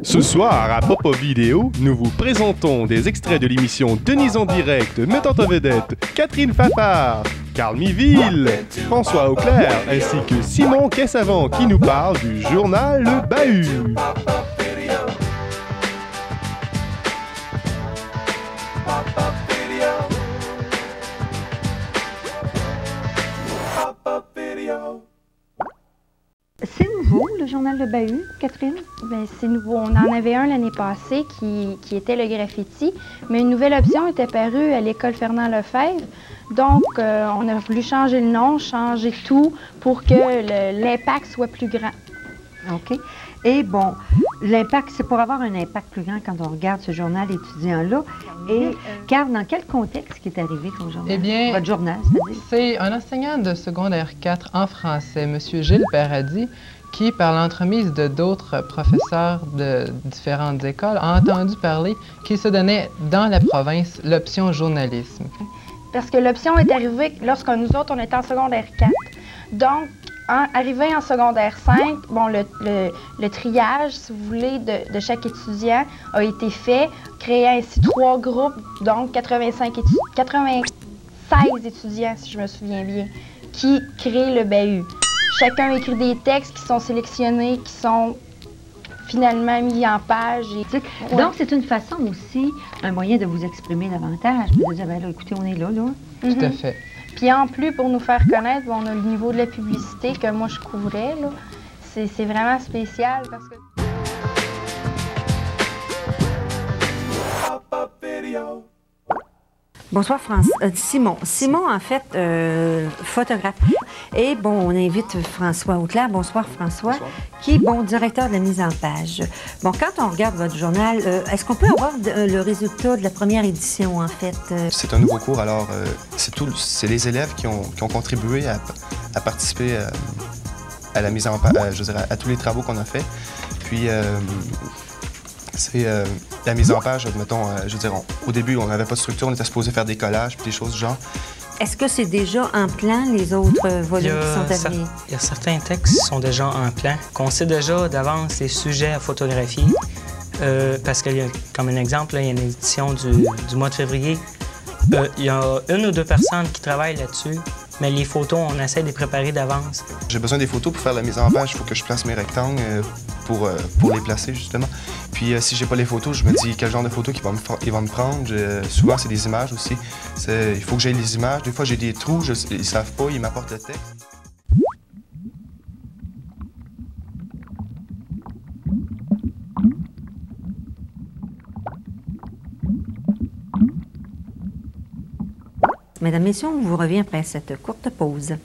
Ce soir, à Pop-Up Vidéo, nous vous présentons des extraits de l'émission Denise en direct, mettant en vedette Catherine Fafard, Carl Miville, François Auclair, ainsi que Simon Caissavant qui nous parle du journal Le Bahut. C'est nouveau, le journal Le Bahut, Catherine? Bien, c'est nouveau. On en avait un l'année passée qui était le graffiti, mais une nouvelle option est apparue à l'école Fernand-Lefebvre. Donc, on a voulu changer le nom, changer tout pour que l'impact soit plus grand. OK. Et bon, l'impact, c'est pour avoir un impact plus grand quand on regarde ce journal étudiant-là. Et, Carl, dans quel contexte qui est arrivé ton journal? Eh bien, votre journal, c'est-à-dire? C'est un enseignant de secondaire 4 en français, M. Gilles Paradis, qui, par l'entremise de d'autres professeurs de différentes écoles, a entendu parler qu'il se donnait dans la province l'option journalisme. Parce que l'option est arrivée lorsque nous autres, on était en secondaire 4. Donc, arrivé en secondaire 5, bon, le triage, si vous voulez, de chaque étudiant a été fait, créant ainsi 3 groupes, donc 96 étudiants, si je me souviens bien, qui créent le Bahut. Chacun écrit des textes qui sont sélectionnés, qui sont finalement mis en page. Ouais. Donc, c'est une façon aussi, un moyen de vous exprimer davantage, de dire, ben là, écoutez, on est là. Tout à fait. Puis en plus, pour nous faire connaître, on a le niveau de la publicité que moi je couvrais. C'est vraiment spécial parce que... Bonsoir, Simon. Simon, en fait, photographe. Et bon, on invite François Auclair. Bonsoir, François. Bonsoir. Qui est, bon, directeur de la mise en page. Bon, quand on regarde votre journal, est-ce qu'on peut avoir le résultat de la première édition, en fait? C'est un nouveau cours, alors c'est les élèves qui ont contribué à participer à la mise en page, je veux dire, à tous les travaux qu'on a fait. Puis, c'est la mise en page, mettons, je veux dire, au début, on n'avait pas de structure, on était supposé faire des collages puis des choses du genre. Est-ce que c'est déjà en plan, les autres volumes qui sont à venir? Il y a certains textes qui sont déjà en plan, qu'on sait déjà d'avance les sujets à photographier. Parce qu'il y a, comme un exemple, là, il y a une édition du mois de février. Il y a 1 ou 2 personnes qui travaillent là-dessus, mais les photos, on essaie de les préparer d'avance. J'ai besoin des photos pour faire la mise en page. Il faut que je place mes rectangles pour les placer, justement. Puis si j'ai pas les photos, je me dis quel genre de photos il va me prendre. Souvent, c'est des images aussi. Il faut que j'aie les images. Des fois, j'ai des trous, ils savent pas, ils m'apportent le texte. Mesdames, Messieurs, on vous revient après cette courte pause.